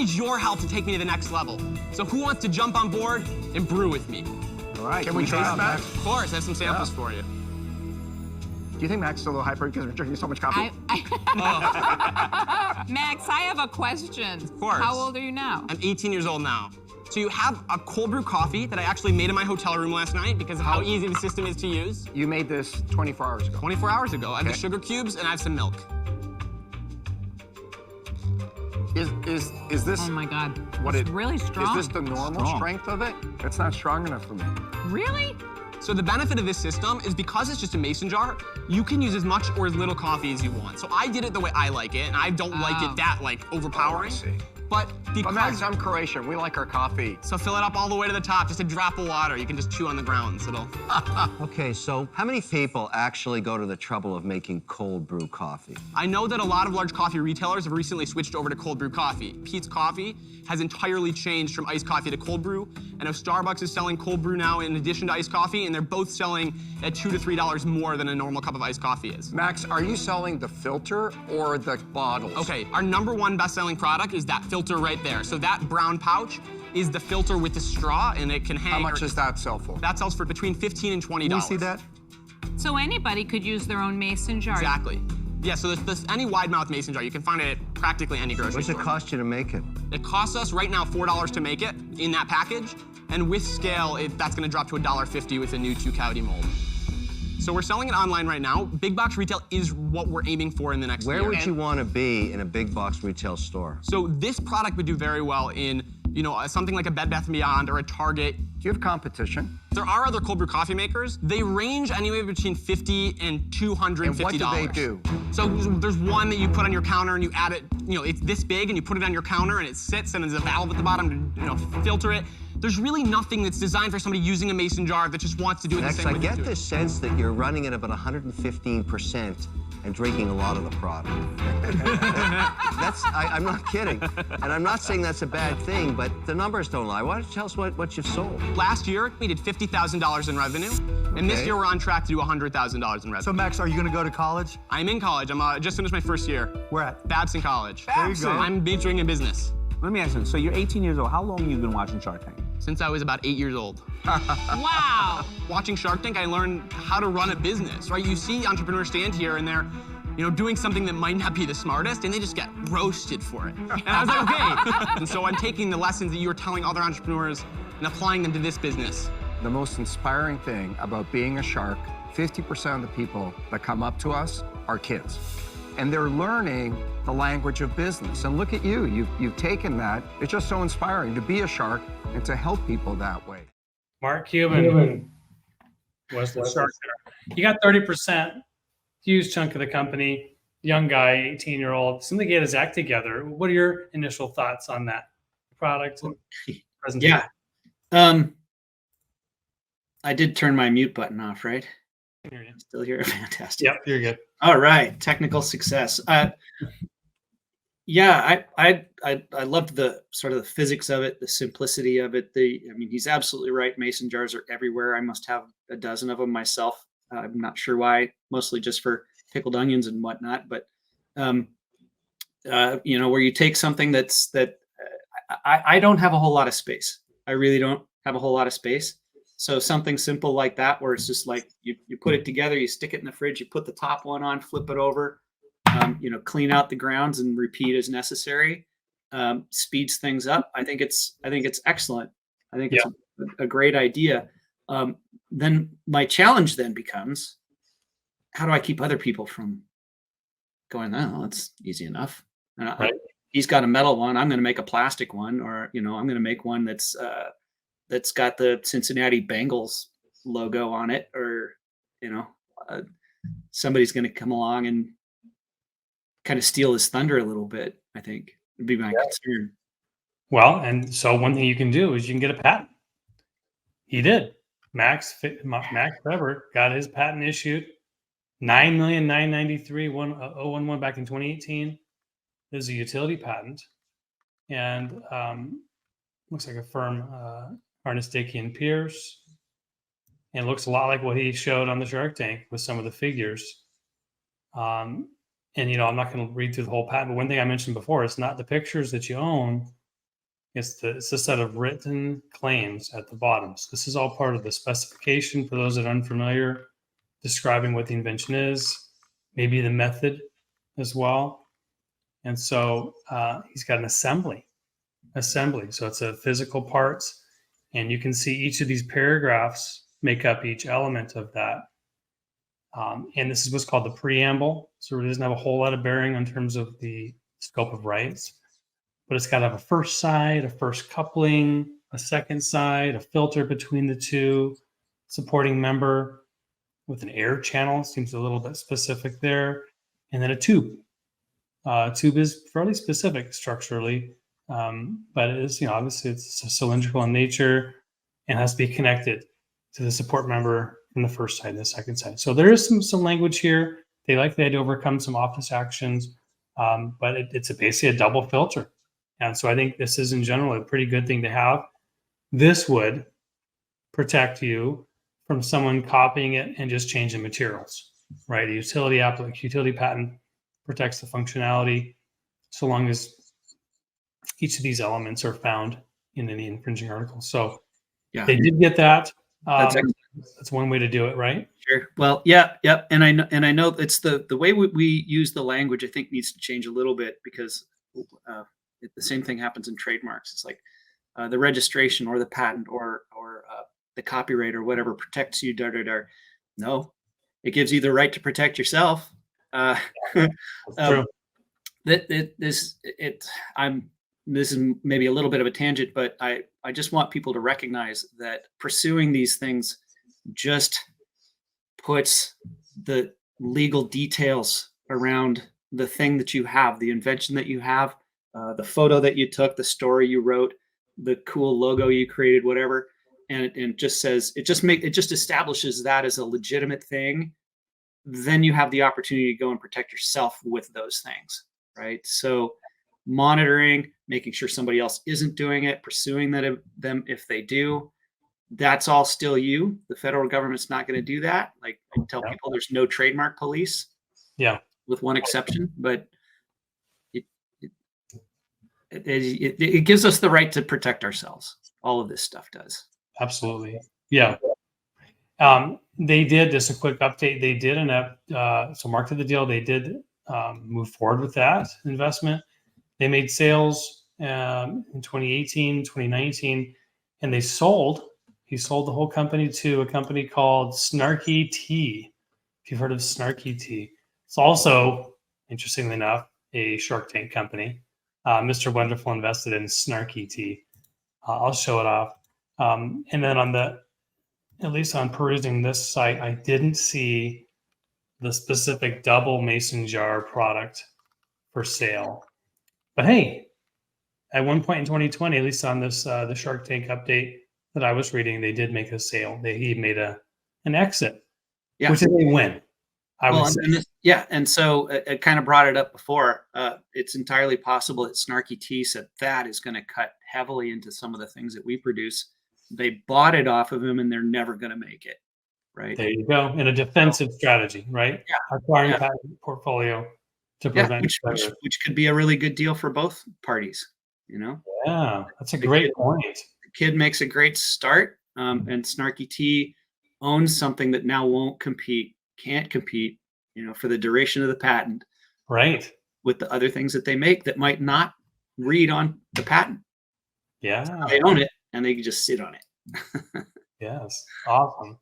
need your help to take me to the next level. So who wants to jump on board and brew with me? All right. Can we taste that? Of course, I have some samples for you. Do you think Max is a little hyper because we're drinking so much coffee? Max, I have a question. Of course. How old are you now? I'm 18 years old now. So you have a cold brew coffee that I actually made in my hotel room last night because of how easy the system is to use. You made this 24 hours ago. 24 hours ago. I have the sugar cubes and I have some milk. Is this? Oh my God. What it's really strong. Is this the normal strength of it? It's not strong enough for me. Really? So the benefit of this system is because it's just a mason jar, you can use as much or as little coffee as you want. So I did it the way I like it, and I don't like it that overpowering. Oh, I see. But Max, I'm Croatian. We like our coffee. So fill it up all the way to the top, just a drop of water. You can just chew on the grounds. Okay, so how many people actually go to the trouble of making cold brew coffee? I know that a lot of large coffee retailers have recently switched over to cold brew coffee. Peet's Coffee has entirely changed from iced coffee to cold brew. I know Starbucks is selling cold brew now in addition to iced coffee, and they're both selling at $2 to $3 more than a normal cup of iced coffee is. Max, are you selling the filter or the bottles? Okay, our #1 best-selling product is that filter right there. So that brown pouch is the filter with the straw, and it can hang. How much does that sell for? That sells for between $15 and $20. Can we see that? So anybody could use their own mason jar. Exactly. Yeah, so there's any wide mouth mason jar. You can find it at practically any grocery store. What's it cost you to make it? It costs us right now $4 to make it in that package. And with scale, that's gonna drop to $1.50 with a new 2-cavity mold. So we're selling it online right now. Big box retail is what we're aiming for in the next year. Where would you want to be in a big box retail store? So this product would do very well in, something like a Bed Bath & Beyond or a Target. Do you have competition? There are other cold brew coffee makers. They range anywhere between $50 and $250. And what do they do? So there's one that you put on your counter and you add it, it's this big and you put it on your counter and it sits and there's a valve at the bottom to, filter it. There's really nothing that's designed for somebody using a mason jar that just wants to do it the same way. I get this sense that you're running at about 115% and drinking a lot of the product. I'm not kidding. And I'm not saying that's a bad thing, but the numbers don't lie. Why don't you tell us what you've sold? Last year, we did $50,000 in revenue. And this year, we're on track to do $100,000 in revenue. So, Max, are you going to go to college? I'm in college. I'm just finished my first year. Where at? Babson College. There you go. I'm majoring in business. Let me ask you, so you're 18 years old. How long have you been watching Shark Tank? Since I was about 8 years old. Wow. Watching Shark Tank, I learned how to run a business, right? You see entrepreneurs stand here and they're, doing something that might not be the smartest, and they just get roasted for it. And I was like, okay. And so I'm taking the lessons that you were telling other entrepreneurs and applying them to this business. The most inspiring thing about being a shark, 50% of the people that come up to us are kids. And they're learning the language of business. And look at you, you've taken that. It's just so inspiring to be a shark and to help people that way. Mark Cuban was the shark there. He got 30%, huge chunk of the company, young guy, 18-year-old. Seemed like he had his act together. What are your initial thoughts on that product and presentation? Yeah. I did turn my mute button off, right? Still here? Fantastic. Yep, you're good. All right, technical success. Yeah, I loved the sort of the physics of it, the simplicity of it. He's absolutely right. Mason jars are everywhere. I must have a dozen of them myself. I'm not sure why, mostly just for pickled onions and whatnot. But where you take something I don't have a whole lot of space. I really don't have a whole lot of space. So something simple like that, where it's just like you put it together, you stick it in the fridge, you put the top one on, flip it over, clean out the grounds and repeat as necessary. Speeds things up. I think it's excellent. I think it's a great idea. Then my challenge then becomes, how do I keep other people from going, oh, that's easy enough. And he's got a metal one. I'm going to make a plastic one, or, I'm going to make one that's got the Cincinnati Bengals logo on it, or, somebody's going to come along and kind of steal his thunder a little bit, I think would be my concern. Well, and so one thing you can do is you can get a patent. He did. Max Weber got his patent issued, 9,993,011 back in 2018. This is a utility patent, and looks like a firm, Harness Dickey and Pierce, and it looks a lot like what he showed on the Shark Tank with some of the figures. And I'm not going to read through the whole patent, but one thing I mentioned before, it's not the pictures that you own, It's a set of written claims at the bottom. So this is all part of the specification for those that are unfamiliar, describing what the invention is, maybe the method as well. And so he's got an assembly. So it's a physical parts, and you can see each of these paragraphs make up each element of that. And this is what's called the preamble. So it doesn't have a whole lot of bearing in terms of the scope of rights, but it's got to have a first side, a first coupling, a second side, a filter between the two, supporting member with an air channel, seems a little bit specific there, and then a tube. Tube is fairly specific structurally, but it is, obviously it's cylindrical in nature and has to be connected to the support member from the first side and the second side. So there is some language here. They likely had to overcome some office actions, but it's basically a double filter. And so I think this is in general a pretty good thing to have. This would protect you from someone copying it and just changing materials, right? The utility patent protects the functionality so long as each of these elements are found in any infringing article. So they did get that. That's one way to do it, right? Sure. Well, yeah. And I know it's the way we use the language, I think, needs to change a little bit, because the same thing happens in trademarks. It's like the registration or the patent or the copyright or whatever protects you. No, it gives you the right to protect yourself. True. This is maybe a little bit of a tangent, but I just want people to recognize that pursuing these things just puts the legal details around the thing that you have, the invention that you have, the photo that you took, the story you wrote, the cool logo you created, whatever. And it just says, it just establishes that as a legitimate thing. Then you have the opportunity to go and protect yourself with those things, right? So monitoring, making sure somebody else isn't doing it, pursuing them if they do, that's all still you. The federal government's not going to do that. Like I tell people, there's no trademark police. Yeah. With one exception, but it gives us the right to protect ourselves. All of this stuff does. Absolutely. Yeah. They did, just a quick update, they did so Mark did the deal. They did move forward with that investment. They made sales in 2018, 2019, and he sold the whole company to a company called Snarky Tea. If you've heard of Snarky Tea. It's also, interestingly enough, a Shark Tank company. Mr. Wonderful invested in Snarky Tea. I'll show it off. And then at least on perusing this site, I didn't see the specific double mason jar product for sale. But hey, at one point in 2020, at least on this the Shark Tank update that I was reading, they did make a sale. He made an exit, which is a win. And so it kind of brought it up before. It's entirely possible that Snarky Tea said that is going to cut heavily into some of the things that we produce. They bought it off of him, and they're never going to make it. Right there, you go. In a defensive strategy, right? Yeah, acquiring a patent portfolio to prevent which could be a really good deal for both parties. Yeah, that's a great point. The kid makes a great start, and Snarky Tea owns something that now can't compete, for the duration of the patent, right? With the other things that they make that might not read on the patent. Yeah, they own it and they can just sit on it. Yes, awesome.